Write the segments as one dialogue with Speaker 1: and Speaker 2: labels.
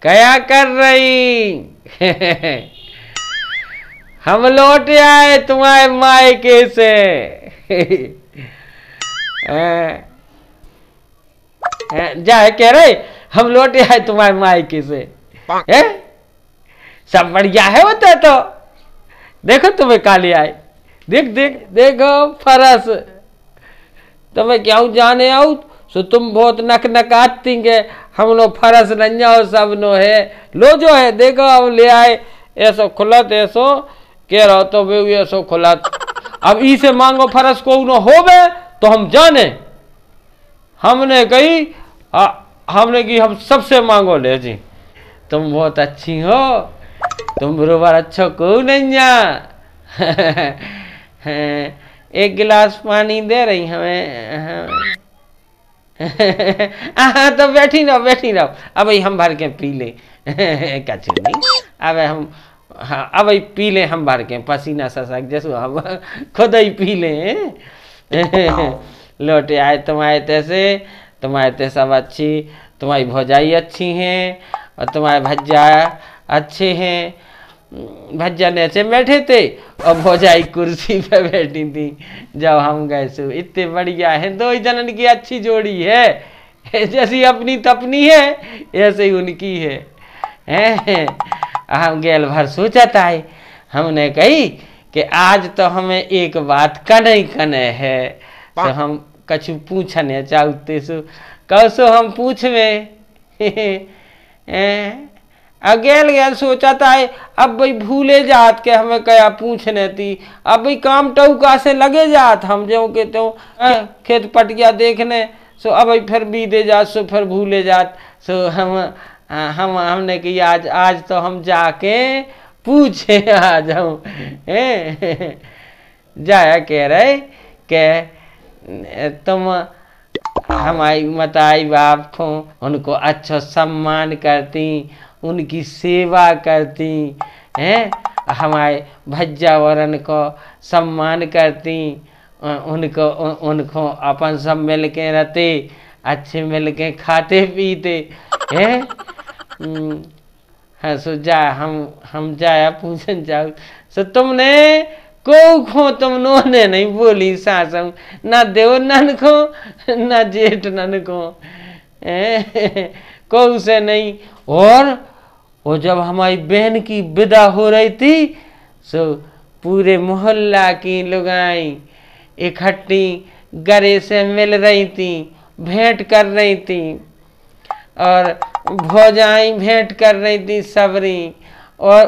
Speaker 1: क्या कर रही? हम लौट आए तुम्हारे मायके से। जा कह रहे हम लौट आए तुम्हारे मायके से। सब बढ़िया है होता तो देखो तुम्हें काले आए। देख देख देखो फरस तुम्हें क्या जाने आओ सो तुम बहुत नक नक आती के हम लोग फरस रंजाओ सब नो है लो जो है देखो हम ले आए ऐसो खुलत ऐसो कह रहा तो वे ऐसो खुलत। अब इसे मांगो फरस को न होवे तो हम जाने। हमने कही हम सबसे मांगो ले जी। तुम बहुत अच्छी हो तुम बरोबर अच्छा को नहीं जा। एक गिलास पानी दे रही हमें। हाँ तो बैठी रहो अब भाई हम भर के पी ले। कछु नहीं अब हम हाँ अब भाई पी ले हम भर के पसीना ससक जैसो हम खुद ही पी ले। लौटे आए तुम्हारे तैसे तुम्हारे ते सब अच्छी तुम्हारी भौजाई अच्छी हैं और तुम्हारे भज्जा अच्छे हैं। भज्जा ने ऐसे बैठे थे और भौजाई कुर्सी पे बैठी थी जब हम गए सो। इतने बढ़िया है दो जनन की अच्छी जोड़ी है जैसी अपनी तपनी है ऐसे ही उनकी है। हम गेल भर सोचता है हमने कही कि आज तो हमें एक बात कने है तो हम कछु पूछने चाहते सो कैसो हम पूछवे। अगेल सोचता है अब भाई भूले जात के हमें क्या पूछने थी। अब भाई काम टौका से लगे जात हम जो के तो खेत पटिया देखने सो अब भाई फिर बीते जात सो फिर भूले जात सो हमने कि आज तो हम जाके पूछे आ जाऊं। जाया कह रहे के तुम हमारी मताई बाप को उनको अच्छा सम्मान करती उनकी सेवा करती हैं हमारे भज्जावरन को सम्मान करती उनको अपन सब मिल के रहते अच्छे मिल के खाते पीते हैं। हाँ सो जा हम जाया पूछन जाओ सो तुमने को तुमने नहीं बोली सासम ना देव नन को ना जेठ नन को से नहीं। और वो जब हमारी बहन की विदा हो रही थी सो पूरे मोहल्ला की लुगाई इकट्ठी गले से मिल रही थी भेंट कर रही थी और भौजाई भेंट कर रही थी सबरी। और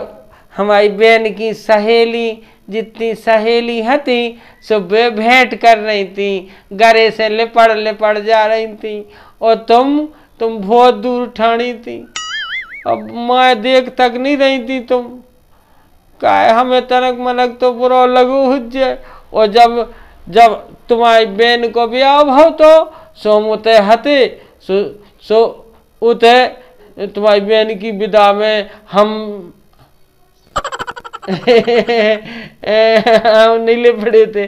Speaker 1: हमारी बहन की सहेली जितनी सहेली हती सो वे भेंट कर रही थी गले से लिपड़ जा रही थी और तुम बहुत दूर ठाणी थी। अब मैं देख तक नहीं रही थी तुम काय हमें तनक मनक तो बुरा लगू हुज्जे। और जब तुम्हारी बहन को ब्याह भाव तो सो मुते हते सो उते तुम्हारी बहन की विदा में हम नहीं ले पड़े थे।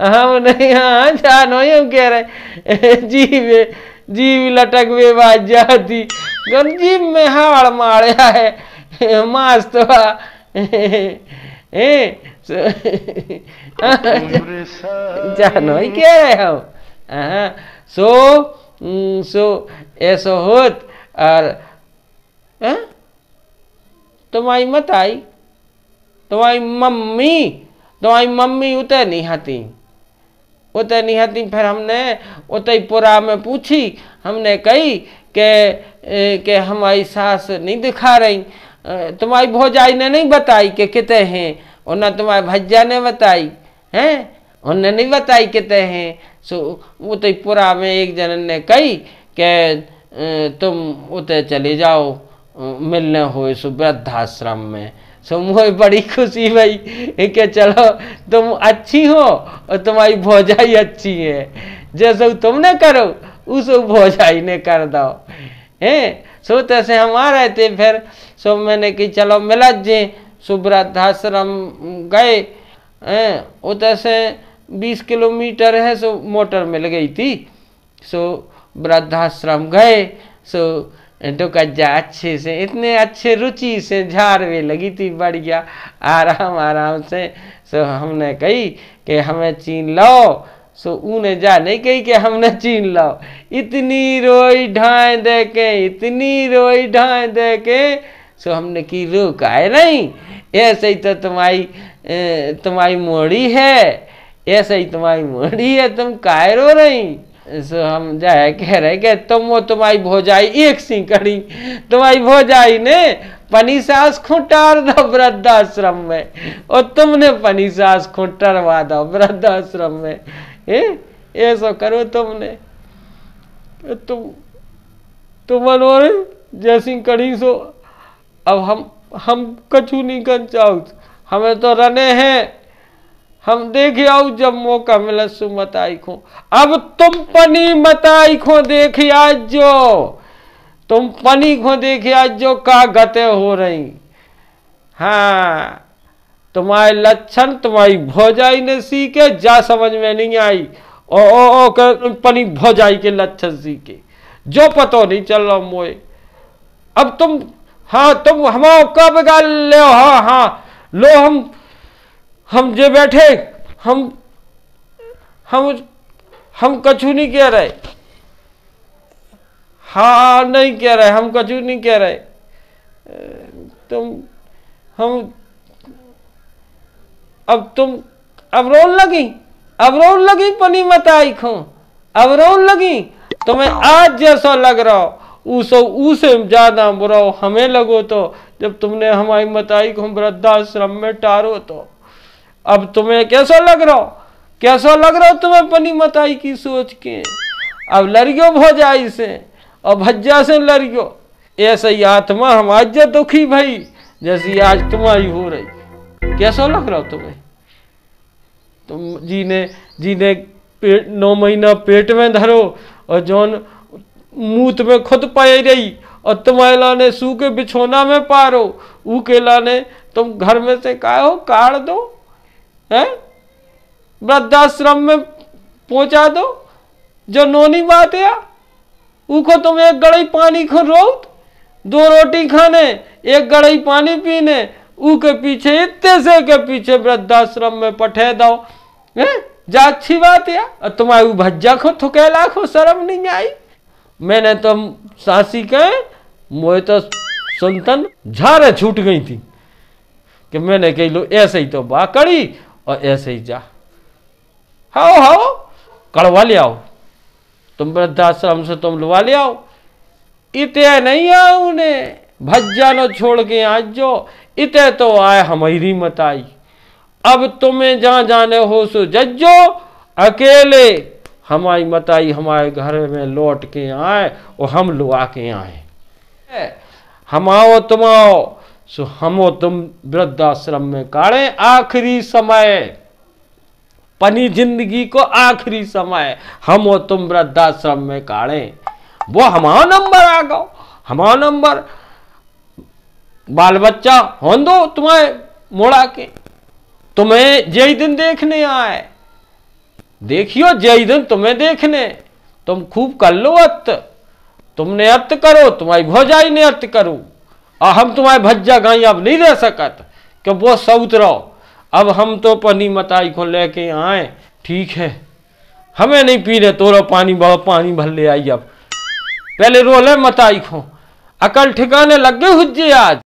Speaker 1: हम नहीं हाँ जानो यूं कह रहे जीव लटक वे बाज जाती जीव में हाड़ मारा है मास तो जानो ही कह रहे हो। सो ऐसो होत और तुम्हारी मत आई तुम्हारी मम्मी उते नहीं हती। फिर हमने उते पुरा में पूछी हमने कही कि हमारी सास नहीं दिखा रही। तुम्हारी भौजाई ने नहीं बताई कि कितने हैं और न तुम्हारे भज्जा ने बताई हैं उनने नहीं बताई कितने हैं। सो उते पुरा में एक जन ने कही कि तुम उते चले जाओ मिलने हो सो वृद्धाश्रम में। सो मुझे बड़ी खुशी भाई कि चलो तुम अच्छी हो और तुम्हारी भौजाई अच्छी है जैसे तुमने करो उस भौजाई ने कर दो हैं। सो तैसे हम आ रहे थे फिर सो मैंने कि चलो मिला जे सो वृद्धाश्रम गए उधर से 20 किलोमीटर है सो मोटर मिल गई थी। सो वृद्धाश्रम गए सो तो कज्जा अच्छे से इतने अच्छे रुचि से झाड़वे लगी थी बढ़िया आराम आराम से। सो हमने कही कि हमें चीन लो। सो ऊने जा नहीं कही कि हमने चीन लो। इतनी रोई ढाई दे के, इतनी रोई ढाई दे के। सो हमने की रोक आए नहीं, ऐसे ही तो तुम्हारी मोड़ी है, ऐसे ही तुम्हारी मोड़ी है, तुम काहे रो रही। सो हम जाए कह रहे कि तुम्हारी भौजाई एक सी कड़ी, तुम्हारी भौजाई ने पनी सास खुटार दो वृद्धाश्रम में, और तुमने पनी सास खुटरवा दो वृद्धाश्रम में। ऐसा करो तुमने, तुम मनोरे जैसी कड़ी। सो अब हम कछु नहीं कर चाहू, हमें तो रने हैं, हम देखे आओ जब मौका मिला सु मत आई खो। अब तुम पनी मत आई खो देख आज जो, तुम पनी खो देखे आज जो का गते हो रही। हाँ, तुम्हारे लक्षण तुम्हारी भौजाई ने सीखे, जा समझ में नहीं आई। ओ पनी भौजाई के लक्षण सीखे, जो पतो नहीं चल रहा मोए। अब तुम, हाँ तुम हमारा कब गाल ले। हाँ लो, हम जे बैठे, हम कछु नहीं कह रहे। हाँ नहीं कह रहे, हम कछु नहीं कह रहे। अब रोन लगी पनी मत आई खो, अब रोन लगी। तुम्हें आज जैसा लग रहा हो उसे ज्यादा बुरा हमें लगो तो जब तुमने हमारी मताई को वृद्धाश्रम में टारो तो। अब तुम्हें कैसा लग रहा हो तुम्हें पनी मताई की सोच के। अब लड़ियो भौजाई से और भज्जा से लड़ियो। ऐसा ही आत्मा हमारी दुखी भाई जैसी आज तुम्हारी हो रही। कैसा लग रहा हो तुम्हें? तुम जीने 9 महीना पेट में धरो और जौन मूत में खुद पाई रही, और तुम्हारे लाने सूखे बिछोना में पारो, ऊ के लाने तुम घर में से काढ़ दो है, वृद्धाश्रम में पहुंचा दो। जो नोनी बात है ऊ को तुम एक गड़ई पानी को रोत, 2 रोटी खाने, 1 गड़ई पानी पीने, ऊ के पीछे इतने से के पीछे वृद्धाश्रम में पठे दो है। जा अच्छी बात है। और तुम्हारी भज्जा को थुकेला को शर्म नहीं आई। मैंने तो सासी के मोए तो सुनतन झारे छूट गई थी कि मैंने कही लो ऐसे ही तो बा कड़ी और ऐसे ही जा। हाओ कड़वा ले आओ, तुम वृद्धाश्रम से तुम लुवा ले आओ। इते नहीं आओ ने भज्जा न छोड़ के आज जो, इते तो आए हमारी मत आई। अब तुम्हें जहां जाने हो सो जज्जो, अकेले हमारी मताई हमारे घर में लौट के आए और हम लुआ के आए। हम आओ तुम आओ सो हमो तुम वृद्धाश्रम में काढ़े। आखिरी समय पनी जिंदगी को आखिरी समय हमो तुम वृद्धाश्रम में काढ़े। वो हमारा नंबर आ गो, हमारा नंबर बाल बच्चा हो दो तुम्हें मोड़ा के, तुम्हें जय दिन देखने आए। देखियो जय दिन तुम्हें देखने, तुम खूब कर लो अत्त, तुमने अत्त करो, तुम्हारी भौजाई ने अत्त करो। और हम तुम्हारे भज्जा गाई अब नहीं रह सकत कि वो सऊत रहो। अब हम तो पनी मताई को लेके आए। ठीक है, हमें नहीं पीने तोरो पानी भर ले आई। अब पहले रोले मताई को, अकल ठिकाने लग गए हुज्जे आज।